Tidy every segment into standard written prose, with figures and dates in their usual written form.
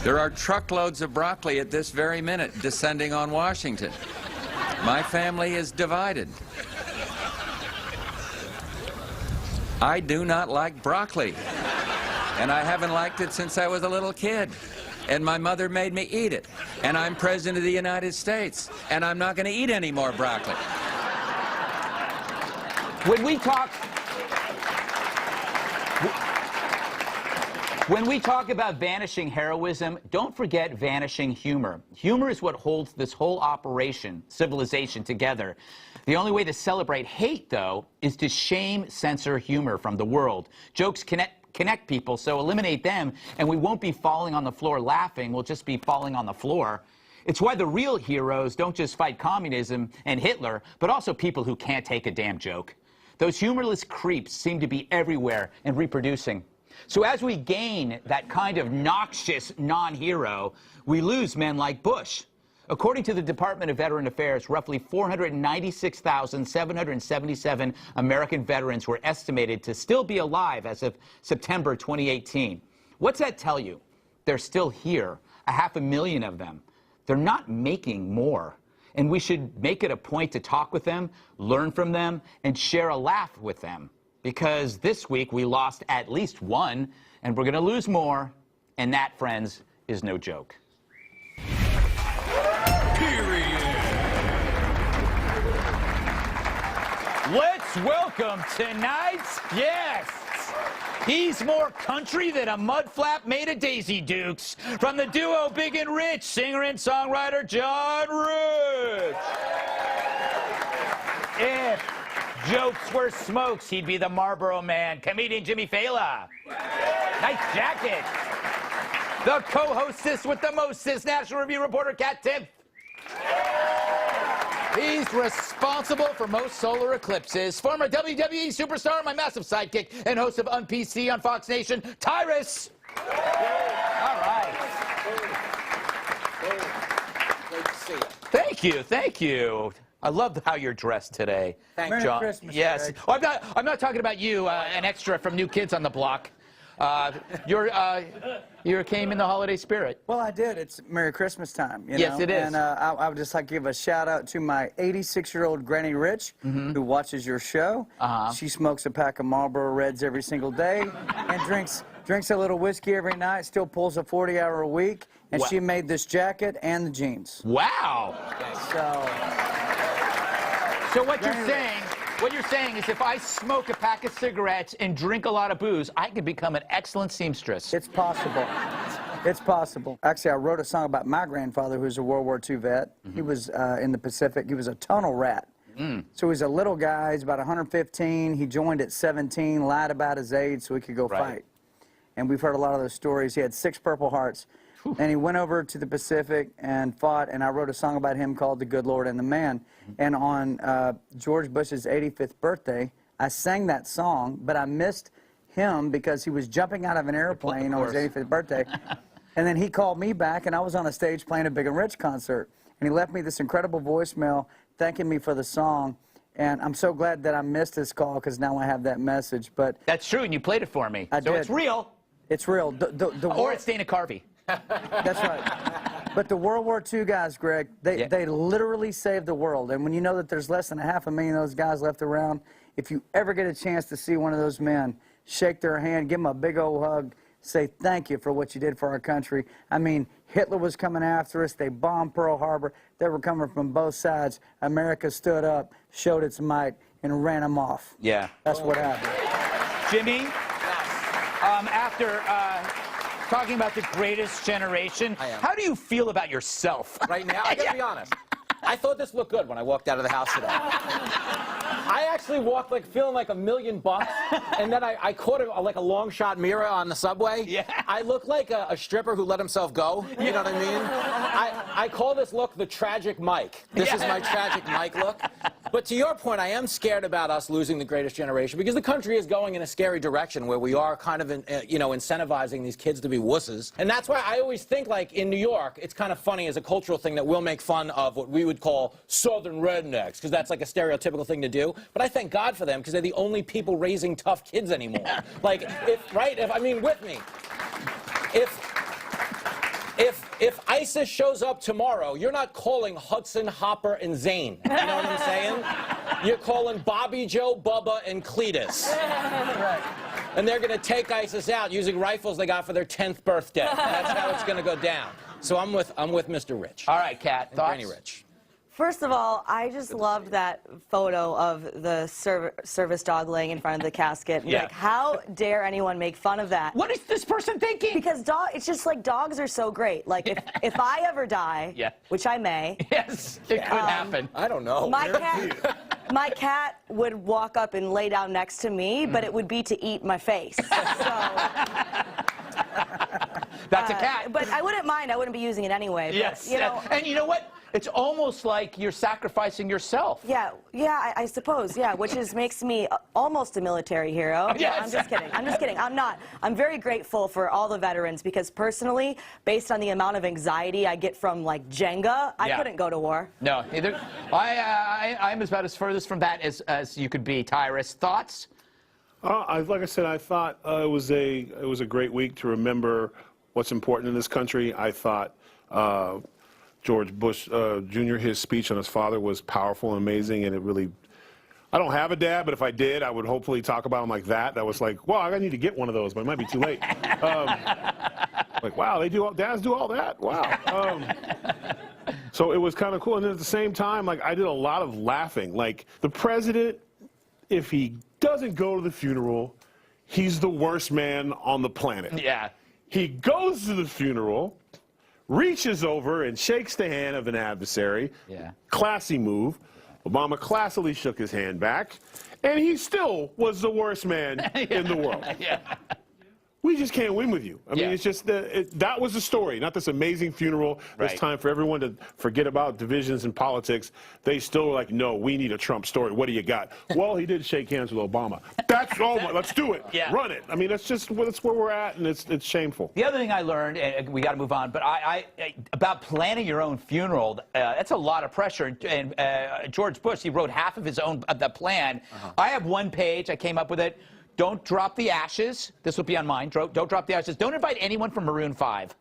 There are truckloads of broccoli at this very minute descending on Washington. My family is divided. I do not like broccoli, and I haven't liked it since I was a little kid. And my mother made me eat it. And I'm President of the United States, and I'm not going to eat any more broccoli. When we talk about vanishing heroism, don't forget vanishing humor. Humor is what holds this whole operation, civilization, together. The only way to celebrate hate, though, is to shame, censor humor from the world. Jokes connect people, so eliminate them, and we won't be falling on the floor laughing. We'll just be falling on the floor. It's why the real heroes don't just fight communism and Hitler, but also people who can't take a damn joke. Those humorless creeps seem to be everywhere and reproducing. So as we gain that kind of noxious non-hero, we lose men like Bush. According to the Department of Veteran Affairs, roughly 496,777 American veterans were estimated to still be alive as of September 2018. What's that tell you? They're still here, 500,000 of them. They're not making more. And we should make it a point to talk with them, learn from them, and share a laugh with them. Because this week we lost at least one, and we're going to lose more, and that, friends, is no joke. Period. Let's welcome tonight's guests. He's more country than a mud flap made of Daisy Dukes. From the duo Big and Rich, singer and songwriter John Rich. If jokes were smokes, he'd be the Marlboro Man. Comedian Jimmy Fallon. Nice jacket. The co-hostess with the mostest, National Review reporter Kat Tiff. He's responsible for most solar eclipses. Former WWE superstar, my massive sidekick, and host of UnPC on Fox Nation, Tyrus. All right. Great to see you. Thank you, thank you. I love how you're dressed today. Thank you. John. Merry Christmas, yes. Greg. Oh, I'm not talking about you, an extra from New Kids on the Block. You came in the holiday spirit. Well, I did. It's Merry Christmas time, you know? Yes, it is. And I would just like to give a shout-out to my 86-year-old Granny Rich, who watches your show. She smokes a pack of Marlboro Reds every single day and drinks a little whiskey every night, still pulls a 40-hour a week, and she made this jacket and the jeans. Wow. So what you're saying is if I smoke a pack of cigarettes and drink a lot of booze, I could become an excellent seamstress. It's possible. It's possible. Actually, I wrote a song about my grandfather, who was a World War II vet. He was in the Pacific. He was a tunnel rat. So he's a little guy. He's about 115. He joined at 17, lied about his age so he could go fight. And we've heard a lot of those stories. He had 6 Purple Hearts. And he went over to the Pacific and fought, and I wrote a song about him called The Good Lord and the Man. And on George Bush's 85th birthday, I sang that song, but I missed him because he was jumping out of an airplane on his 85th birthday. And then he called me back, and I was on a stage playing a Big and Rich concert. And he left me this incredible voicemail thanking me for the song. And I'm so glad that I missed his call because now I have that message. But that's true, and you played it for me. I did. It's real. It's real. Or it's Dana Carvey. That's right. But the World War II guys, Greg, they literally saved the world. And when you know that there's less than 500,000 of those guys left around, if you ever get a chance to see one of those men, shake their hand, give them a big old hug, say thank you for what you did for our country. I mean, Hitler was coming after us. They bombed Pearl Harbor. They were coming from both sides. America stood up, showed its might, and ran them off. Yeah. That's what happened. Jimmy, after talking about the greatest generation, how do you feel about yourself? Right now, I gotta be honest. I thought this looked good when I walked out of the house today. I actually walked like feeling like $1,000,000, and then I caught like a long shot mirror on the subway. Yeah. I look like a stripper who let himself go. You know what I mean? I call this look the tragic Mike. This is my tragic Mike look. But to your point, I am scared about us losing the greatest generation because the country is going in a scary direction where we are kind of, incentivizing these kids to be wusses. And that's why I always think, like, in New York, it's kind of funny as a cultural thing that we'll make fun of what we would call Southern rednecks, because that's like a stereotypical thing to do. But I thank God for them because they're the only people raising tough kids anymore. Like, with me. if ISIS shows up tomorrow, you're not calling Hudson, Hopper, and Zane. You know what I'm saying? You're calling Bobby, Joe, Bubba, and Cletus. Right. And they're going to take ISIS out using rifles they got for their 10th birthday. That's how it's going to go down. So I'm with Mr. Rich. All right, Kat, thoughts? Granny Rich. First of all, I just loved that photo of the service dog laying in front of the casket. Yeah. Like, how dare anyone make fun of that? What is this person thinking? Because it's just like dogs are so great. Like, if I ever die, Yeah. which I may, Yes, it could happen. I don't know. my cat would walk up and lay down next to me, but it would be to eat my face. So, That's a cat. but I wouldn't mind. I wouldn't be using it anyway. But, Yes. you know, And you know what? It's almost like you're sacrificing yourself. Yeah, I suppose, yeah, which makes me almost a military hero. Yes. I'm just kidding. I'm not. I'm very grateful for all the veterans because personally, based on the amount of anxiety I get from, like, Jenga, I couldn't go to war. No, neither. I'm about as furthest from that as you could be. Tyrus, thoughts? Like I said, I thought it was a great week to remember what's important in this country. I thought George Bush Jr., his speech on his father was powerful and amazing, and it really, I don't have a dad, but if I did, I would hopefully talk about him like that. That was like, wow, I need to get one of those, but it might be too late. Like, wow, dads do all that? Wow. So it was kind of cool, and then at the same time, like, I did a lot of laughing. Like, the president, if he doesn't go to the funeral, he's the worst man on the planet. Yeah. He goes to the funeral, reaches over and shakes the hand of an adversary. Yeah. Classy move. Obama classily shook his hand back, and he still was the worst man in the world. Yeah. We just can't win with you. I mean, it's just that was the story, not this amazing funeral. Right. It's time for everyone to forget about divisions in politics. They still were like, no, we need a Trump story. What do you got? Well, he did shake hands with Obama. That's let's do it. Yeah. Run it. I mean, that's where we're at, and it's shameful. The other thing I learned, and we got to move on, but about planning your own funeral, that's a lot of pressure. And George Bush, he wrote half of his own the plan. I have one page. I came up with it. Don't drop the ashes. This will be on mine. Don't drop the ashes. Don't invite anyone from Maroon 5.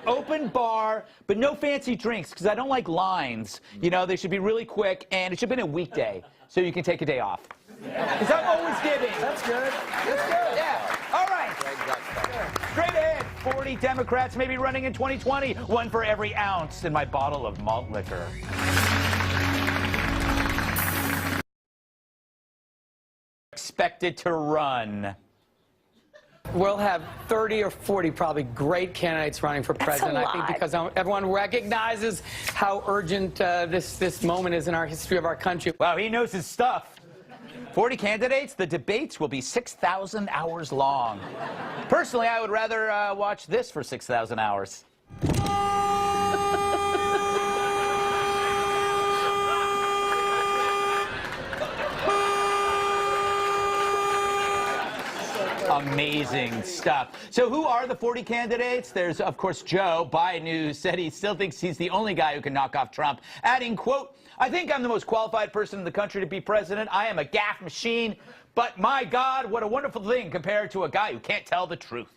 Open bar, but no fancy drinks, because I don't like lines. You know, they should be really quick, and it should be a weekday, so you can take a day off. Because I'm always giving. That's good. That's good. Yeah. All right. Straight ahead. 40 Democrats may be running in 2020. One for every ounce in my bottle of malt liquor. Expected to run. We'll have 30 or 40 probably great candidates running for president. I think because everyone recognizes how urgent this moment is in our history of our country. Wow, he knows his stuff. 40 candidates. The debates will be 6,000 hours long. Personally, I would rather watch this for 6,000 hours. Amazing stuff. So who are the 40 candidates? There's, of course, Joe Biden, who said he still thinks he's the only guy who can knock off Trump, adding, quote, I think I'm the most qualified person in the country to be president. I am a gaffe machine, but my God, what a wonderful thing compared to a guy who can't tell the truth.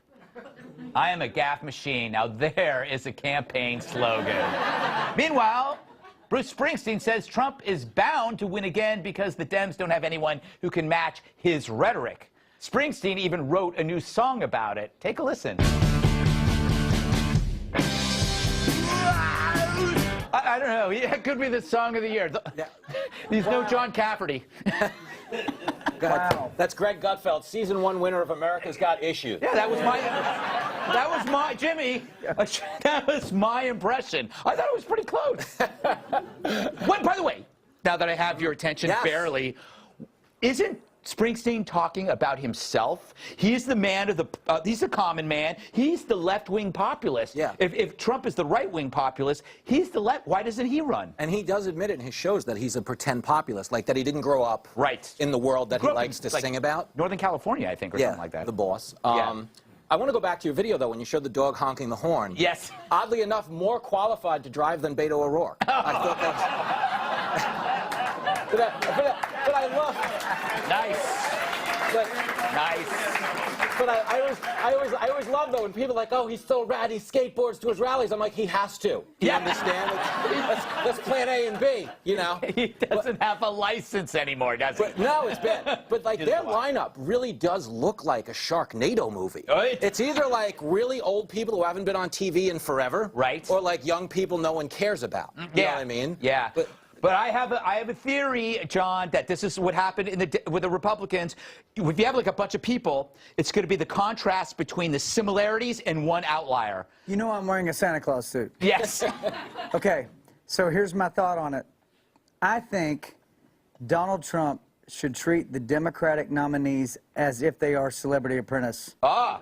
I am a gaffe machine. Now there is a campaign slogan. Meanwhile, Bruce Springsteen says Trump is bound to win again because the Dems don't have anyone who can match his rhetoric. Springsteen even wrote a new song about it. Take a listen. I don't know. It could be the song of the year. He's no John Cafferty. Wow. That's Greg Gutfeld, season 1 winner of America's Got Issues. Yeah, that was my Jimmy. That was my impression. I thought it was pretty close. By the way, now that I have your attention barely, isn't Springsteen talking about himself? He's the man of the, he's the common man. He's the left-wing populist. Yeah. If Trump is the right-wing populist, he's the left. Why doesn't he run? And he does admit it in his shows that he's a pretend populist, like that he didn't grow up in the world that he likes to sing about. Northern California, I think, or something like that. The boss. Yeah. I want to go back to your video, though, when you showed the dog honking the horn. Yes. Oddly enough, more qualified to drive than Beto O'Rourke. I thought that was... but I love... Nice. But, Nice. But I always love though when people are like, oh, he's so rad, he skateboards to his rallies. I'm like, he has to. You understand? That's plan A and B. You know. He doesn't have a license anymore, does he? But, no, it's bad. But like their lineup really does look like a Sharknado movie. Right. It's either like really old people who haven't been on TV in forever, right, or like young people no one cares about. You know what I mean? Yeah. But I have a theory, John, that this is what happened with the Republicans. If you have like a bunch of people, it's going to be the contrast between the similarities and one outlier. You know I'm wearing a Santa Claus suit. Yes. Okay, so here's my thought on it. I think Donald Trump should treat the Democratic nominees as if they are Celebrity Apprentice. Ah,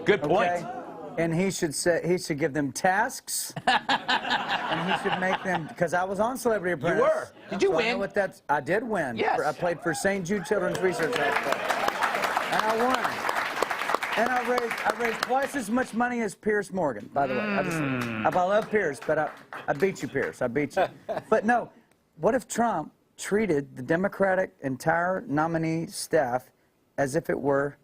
good point. Okay? And he should give them tasks, and he should make them, because I was on Celebrity Apprentice. You were. Did you so win? I know what I did win. Yes. I played for St. Jude Children's Research Hospital. And I won. And I raised twice as much money as Pierce Morgan, by the way. I love Pierce, but I beat you, Pierce. I beat you. But no, what if Trump treated the Democratic entire nominee staff as if it were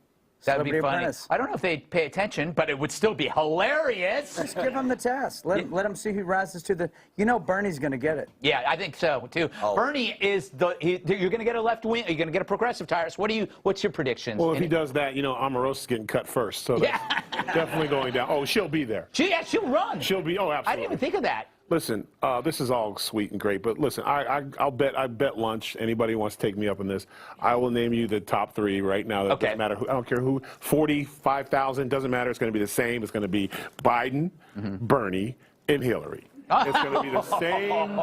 That'd be funny. Apprentice? I don't know if they'd pay attention, but it would still be hilarious. Just give them the task. Let them see who rises to the... You know Bernie's going to get it. Yeah, I think so, too. Oh. Bernie is you're going to get a left wing, you're going to get a progressive tires. What's your predictions? Well, if he does that, you know, Omarosa's getting cut first, so that's definitely going down. Oh, she'll be there. She'll run. She'll be, oh, absolutely. I didn't even think of that. Listen, this is all sweet and great, but listen, I bet lunch. Anybody who wants to take me up on this, I will name you the top 3 right now. That doesn't matter who. I don't care who. 45,000 doesn't matter. It's going to be the same. It's going to be Biden, Bernie, and Hillary. It's going to be the same.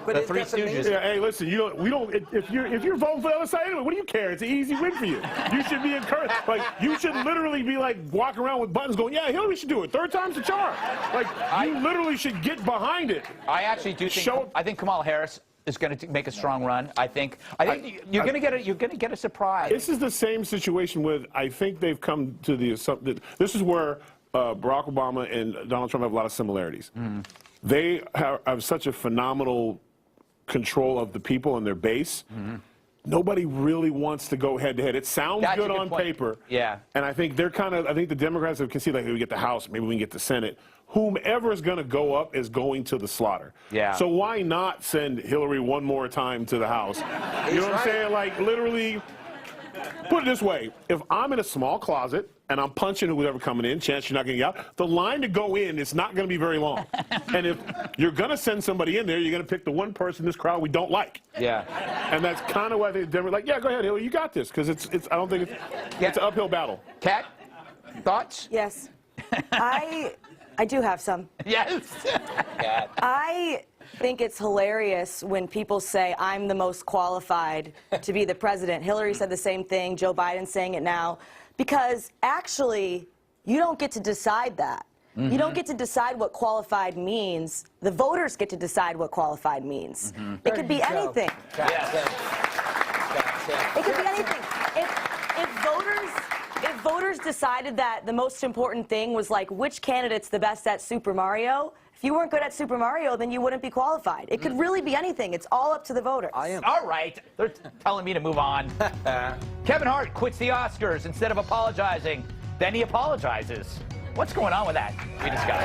But the Three Stooges. Yeah, hey, listen, if you're voting for the other side anyway, what do you care? It's an easy win for you. You should be encouraged. Like, you should literally be like walking around with buttons going, yeah, Hillary should do it. 3rd time's the charm. Like, you literally should get behind it. I actually do think. I think Kamala Harris is going to make a strong run. I think you're going to get a surprise. This is the same situation with. I think they've come to the assumption. This is where Barack Obama and Donald Trump have a lot of similarities. They have such a phenomenal control of the people and their base. Nobody really wants to go head to head. It sounds good on paper. Yeah. And I think I think the Democrats can see, like, we get the House, maybe we can get the Senate. Whomever is going to go up is going to the slaughter. Yeah. So why not send Hillary one more time to the House? You know what I'm saying? Like, literally, put it this way. If I'm in a small closet and I'm punching whoever coming in, chance you're not going to get out, the line to go in is not going to be very long. And if you're going to send somebody in there, you're going to pick the one person in this crowd we don't like. Yeah. And that's kind of why they're like, yeah, go ahead, Hillary, you got this. Because I don't think it's an uphill battle. Kat, thoughts? Yes. I do have some. Yes. I think it's hilarious when people say I'm the most qualified to be the president. Hillary said the same thing. Joe Biden's saying it now. Because actually, you don't get to decide that. You don't get to decide what qualified means. The voters get to decide what qualified means. It could be anything. It could be anything. If voters decided that the most important thing was like which candidate's the best at Super Mario, if you weren't good at Super Mario, then you wouldn't be qualified. It could really be anything. It's all up to the voters. All right. They're telling me to move on. Kevin Hart quits the Oscars instead of apologizing. Then he apologizes. What's going on with that? We discuss.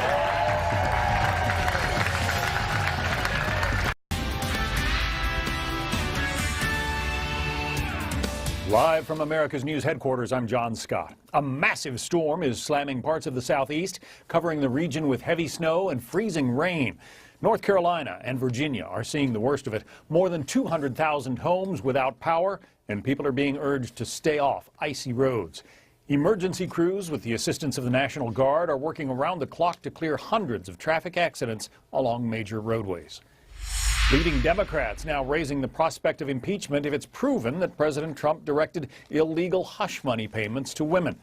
Live from America's News headquarters, I'm John Scott. A massive storm is slamming parts of the southeast, covering the region with heavy snow and freezing rain. North Carolina and Virginia are seeing the worst of it. More than 200,000 homes without power, and people are being urged to stay off icy roads. Emergency crews, with the assistance of the National Guard, are working around the clock to clear hundreds of traffic accidents along major roadways. Leading Democrats now raising the prospect of impeachment if it's proven that President Trump directed illegal hush money payments to women.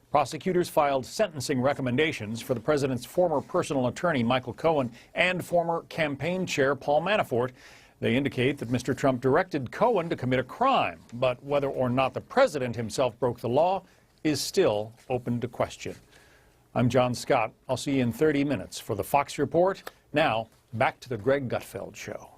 Prosecutors filed sentencing recommendations for the president's former personal attorney, Michael Cohen, and former campaign chair, Paul Manafort. They indicate that Mr. Trump directed Cohen to commit a crime, but whether or not the president himself broke the law is still open to question. I'm John Scott. I'll see you in 30 minutes for the Fox Report. Now, back to the Greg Gutfeld Show.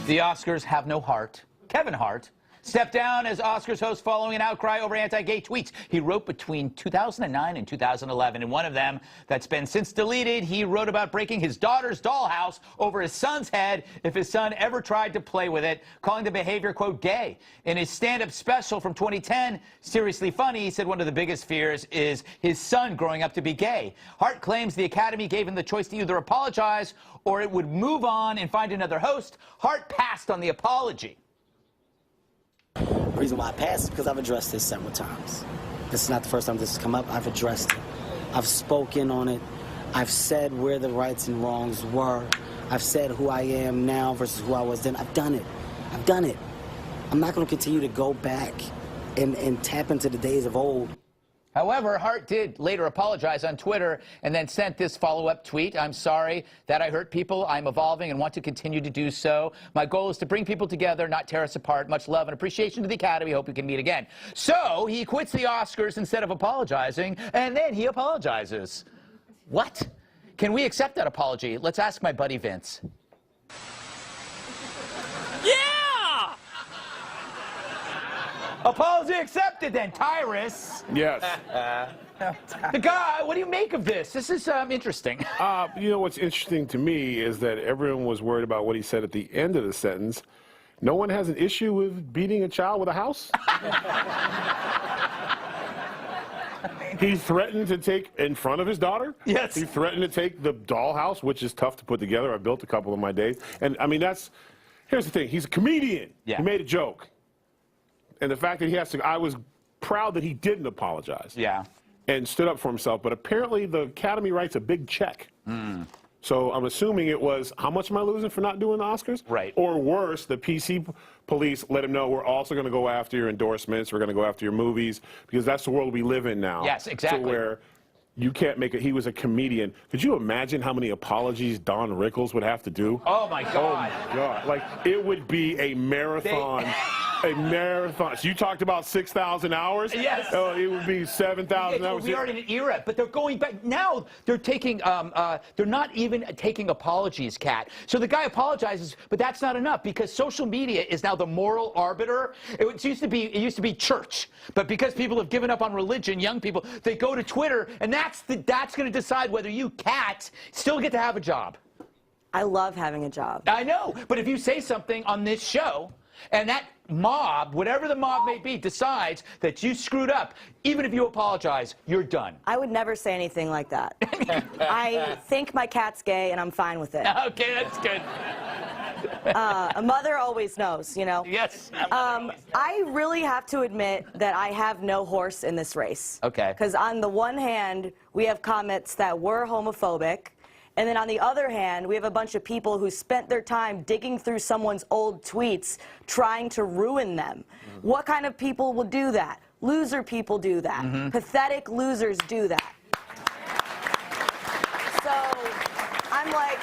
The Oscars have no heart. Kevin Hart stepped down as Oscars host following an outcry over anti-gay tweets he wrote between 2009 and 2011. In one of them that's been since deleted, he wrote about breaking his daughter's dollhouse over his son's head if his son ever tried to play with it, calling the behavior, quote, gay. In his stand-up special from 2010, Seriously Funny, he said one of the biggest fears is his son growing up to be gay. Hart claims the Academy gave him the choice to either apologize or it would move on and find another host. Hart passed on the apology. The reason why I passed is because I've addressed this several times. This is not the first time this has come up. I've addressed it. I've spoken on it. I've said where the rights and wrongs were. I've said who I am now versus who I was then. I've done it. I've done it. I'm not going to continue to go back and tap into the days of old. However, Hart did later apologize on Twitter and then sent this follow-up tweet. I'm sorry that I hurt people. I'm evolving and want to continue to do so. My goal is to bring people together, not tear us apart. Much love and appreciation to the Academy. Hope we can meet again. So he quits the Oscars instead of apologizing, and then he apologizes. What? Can we accept that apology? Let's ask my buddy Vince. Yeah! Apology accepted then, Tyrus. Yes. The guy, what do you make of this? This is interesting. You know what's interesting to me is that everyone was worried about what he said at the end of the sentence. No one has an issue with beating a child with a house. He threatened to take in front of his daughter. Yes. He threatened to take the dollhouse, which is tough to put together. I built a couple in my days. And I mean, here's the thing. He's a comedian. Yeah. He made a joke. And the fact that he has to, I was proud that he didn't apologize. Yeah. And stood up for himself. But apparently the Academy writes a big check. So I'm assuming it was, how much am I losing for not doing the Oscars? Right. Or worse, the PC police let him know, we're also going to go after your endorsements. We're going to go after your movies. Because that's the world we live in now. Yes, exactly. So where you can't make it. He was a comedian. Could you imagine how many apologies Don Rickles would have to do? Oh, my God. Oh, my God. Like, it would be a marathon. A marathon. So you talked about 6,000 hours? Yes. Oh, it would be 7,000 hours. We are in an era, but they're going back. Now they're taking, they're not even taking apologies, Kat. So the guy apologizes, but that's not enough because social media is now the moral arbiter. It used to be church, but because people have given up on religion, young people, they go to Twitter, and that's going to decide whether you, Kat, still get to have a job. I love having a job. I know, but if you say something on this show, and that mob, whatever the mob may be, decides that you screwed up, even if you apologize, you're done. I would never say anything like that. I think my cat's gay, and I'm fine with it. Okay, that's good. A mother always knows, you know? Yes. I really have to admit that I have no horse in this race. Okay. Because on the one hand, we have comments that were homophobic, and then on the other hand, we have a bunch of people who spent their time digging through someone's old tweets, trying to ruin them. What kind of people will do that? Loser people do that. Pathetic losers do that. So I'm like,